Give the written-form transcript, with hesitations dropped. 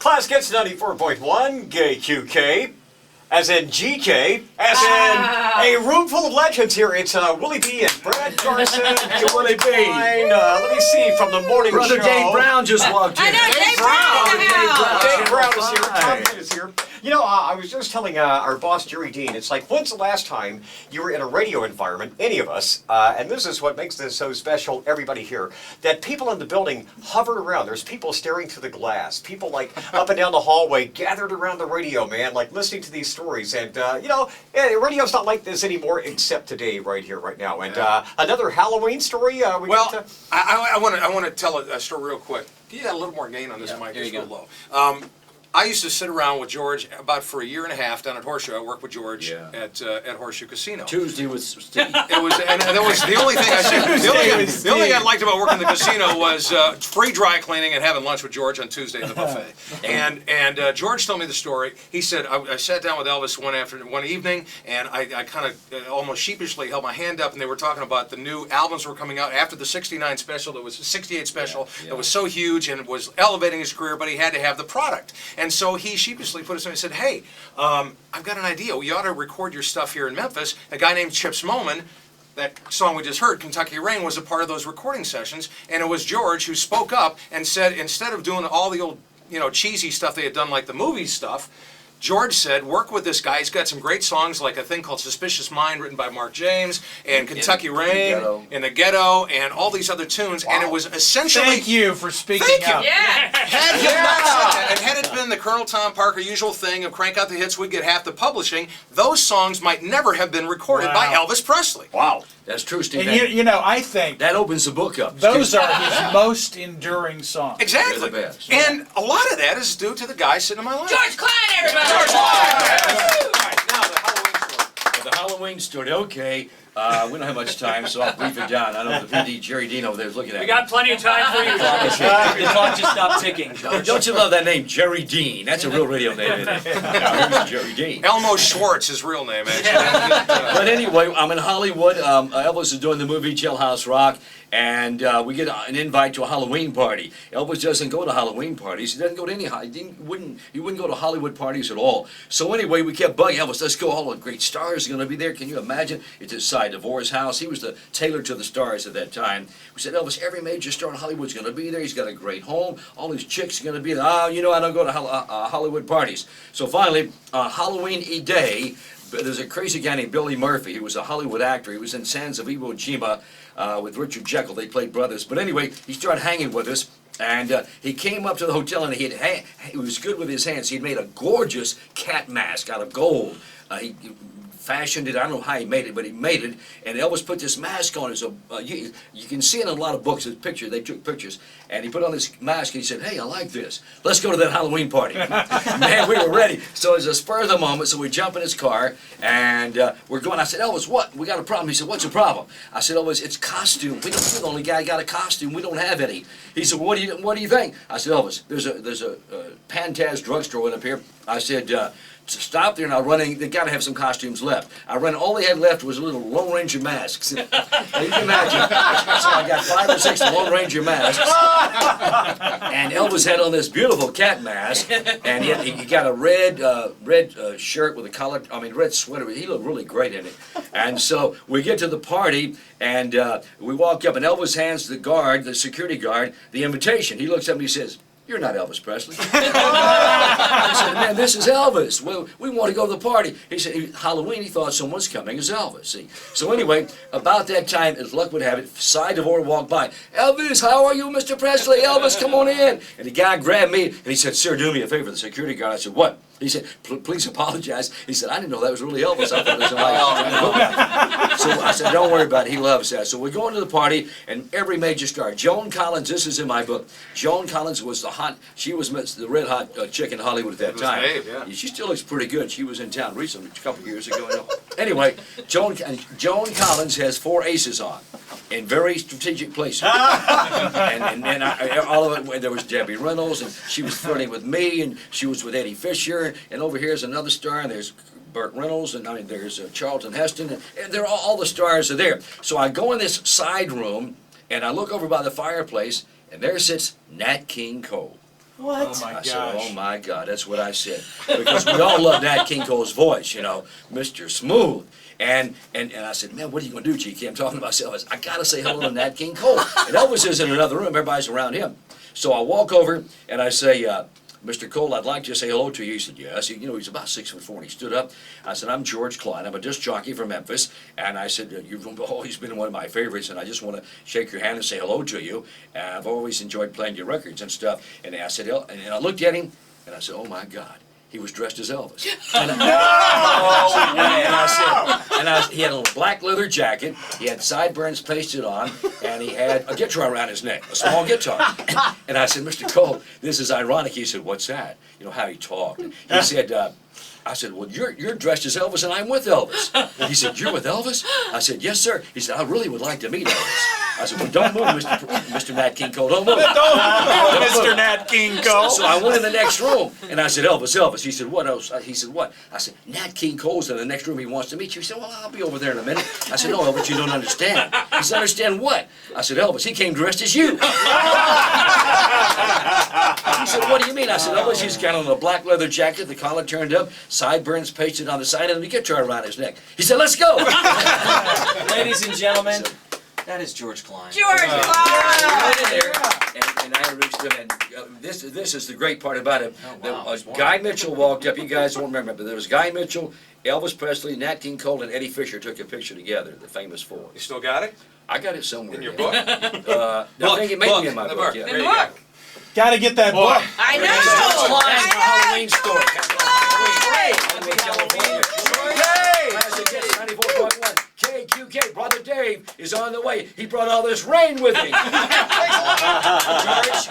Class gets 94.1 KQK, as in GK, as in a room full of legends here. It's Willie B and Brad Carson. Willie B. Klein, let me see, from the morning Brother show. Dave Brown just walked in. I know, Dave Brown. Dave Brown is here. Tom Pitt is here. You know, I was just telling our boss, Jerry Dean, it's like, when's the last time you were in a radio environment, any of us, and this is what makes this so special, everybody here, that people in the building hovered around. There's people staring through the glass, people like up and down the hallway gathered around the radio, man, like listening to these stories. And, you know, radio's not like this anymore except today, right here, right now. And another Halloween story. I want to tell a story real quick. You got a little more gain on this mic. It's real low. I used to sit around with George about for a year and a half down at Horseshoe. I worked with George at Horseshoe Casino. Tuesday was Steve. It was, and that was the only thing I said. The only thing I liked about working in the casino was free dry cleaning and having lunch with George on Tuesday at the buffet. And George told me the story. He said I sat down with Elvis one evening, and I kind of almost sheepishly held my hand up, and they were talking about the new albums were coming out after the '69 special. That was a '68 special that was so huge and was elevating his career, but he had to have the product. And so he sheepishly put his hand and said, "Hey, I've got an idea. We ought to record your stuff here in Memphis." A guy named Chip Smolman, that song we just heard, Kentucky Rain, was a part of those recording sessions. And it was George who spoke up and said, instead of doing all the old, cheesy stuff they had done, like the movie stuff, George said, work with this guy. He's got some great songs, like a thing called Suspicious Mind, written by Mark James, and Kentucky Rain, In the Ghetto, and all these other tunes. Wow. And it was essentially... Thank you for speaking out. Yeah. Had he not said that, and had it been the Colonel Tom Parker usual thing of crank out the hits, we'd get half the publishing, those songs might never have been recorded by Elvis Presley. Wow. That's true, Steve. And I think that opens the book up. Those are his most enduring songs. Exactly. They're the best. And a lot of that is due to the guy sitting in my lap. George Klein, everybody! George Klein! All right, now the Halloween story. The Halloween story. Okay. We don't have much time, so I'll brief it down. I know the PD, Jerry Dean over there, is looking at me. We got plenty of time for you. The clock just stopped ticking. Don't you love that name, Jerry Dean? That's a real radio name, isn't it? No, Jerry Dean. Elmo Schwartz, his real name, actually. But anyway, I'm in Hollywood. Elvis is doing the movie Jailhouse Rock, and we get an invite to a Halloween party. Elvis doesn't go to Halloween parties. He doesn't go to any. He wouldn't go to Hollywood parties at all. So anyway, we kept bugging Elvis. Let's go. All the great stars are going to be there. Can you imagine? It's his Cy DeVore's house. He was the tailor to the stars at that time. We said, Elvis, every major star in Hollywood's going to be there. He's got a great home. All these chicks are going to be there. I don't go to Hollywood parties. So finally, Halloween day, there's a crazy guy named Billy Murphy. He was a Hollywood actor. He was in Sands of Iwo Jima with Richard Jekyll. They played brothers. But anyway, he started hanging with us. And he came up to the hotel, and he was good with his hands. He'd made a gorgeous cat mask out of gold. He fashioned it. I don't know how he made it, but he made it. And Elvis put this mask on. You can see it in a lot of books. There's pictures. They took pictures. And he put on this mask, and he said, "Hey, I like this. Let's go to that Halloween party." Man, we were ready. So it's a spur of the moment. So we jump in his car, and we're going. I said, "Elvis, what? We got a problem." He said, "What's the problem?" I said, "Elvis, it's costume. We're the only guy got a costume. We don't have any." He said, "What do you think?" I said, "Elvis, there's a Pantaz drugstore up here." I said, "Stop there, and I'll run in. They got to have some costumes left." I ran. All they had left was little Lone Ranger masks. You can imagine. So I got 5 or 6 Lone Ranger masks. And Elvis had on this beautiful cat mask, and he got a red shirt with a collar. Red sweater. He looked really great in it. And so we get to the party, and we walk up, and Elvis hands the security guard, the invitation. He looks up and he says, "You're not Elvis Presley." I said, "Man, this is Elvis. We want to go to the party." He said, Halloween, he thought someone's coming as Elvis. See? So anyway, about that time, as luck would have it, Cy DeVore walked by. "Elvis, how are you, Mr. Presley? Elvis, come on in." And the guy grabbed me, and he said, "Sir, do me a favor." The security guard, I said, "What?" He said, "Please apologize." He said, "I didn't know that was really Elvis. I thought it was somebody else." So I said, "Don't worry about it. He loves that." So we're going to the party, and every major star. Joan Collins, this is in my book. Joan Collins was she was the red hot chick in Hollywood at that time. Babe, yeah. She still looks pretty good. She was in town recently, a couple of years ago. Anyway, Joan Collins has 4 aces on in very strategic places. and all of it, there was Debbie Reynolds, and she was flirting with me, and she was with Eddie Fisher, and over here's another star, and there's Burt Reynolds, and there's Charlton Heston, and they're all the stars are there. So I go in this side room, and I look over by the fireplace, and there sits Nat King Cole. Oh my I said, gosh. oh my God, that's what I said. Because we all love Nat King Cole's voice, Mr. Smooth. And I said, man, what are you going to do, GK? I'm talking to myself. I got to say hello to Nat King Cole. And Elvis is in another room. Everybody's around him. So I walk over and I say, Mr. Cole, I'd like to say hello to you. He said, yes. He's about 6'4", and he stood up. I said, I'm George Klein. I'm a disc jockey from Memphis. And I said, you've always been one of my favorites, and I just want to shake your hand and say hello to you. And I've always enjoyed playing your records and stuff. And I said, and I looked at him, and I said, oh my God. He was dressed as Elvis. He had a little black leather jacket, he had sideburns pasted on, and he had a guitar around his neck, a small guitar. And I said, Mr. Cole, this is ironic. He said, what's that? You know, how he talked. He said, I said, well, you're dressed as Elvis, and I'm with Elvis. He said, you're with Elvis? I said, yes, sir. He said, I really would like to meet Elvis. I said, well, don't move, Mr. Nat King Cole, don't move. Mr. Nat King Cole. So I went in the next room, and I said, Elvis. He said, what else? He said, what? I said, Nat King Cole's in the next room. He wants to meet you. He said, well, I'll be over there in a minute. I said, no, Elvis, you don't understand. He said, understand what? I said, Elvis, he came dressed as you. He said, what do you mean? I said, Elvis, he's got on a black leather jacket, the collar turned up, sideburns pasted on the side, and the guitar around his neck. He said, let's go. Ladies and gentlemen, that is George Klein. George Klein. Right in there, and I introduced him, and this is the great part about it. wow. Guy Mitchell walked up. You guys won't remember, but there was Guy Mitchell, Elvis Presley, Nat King Cole, and Eddie Fisher took a picture together. The famous four. You still got it? I got it somewhere. In your yeah. book? I think it may be in my the book. book. Yeah. There In you the go. book. Gotta get that book. I know. That's I my Halloween know. story. George Halloween, California. Classic hits, 94.1. KQK, Brother Dave is on the way. He brought all this rain with him. George,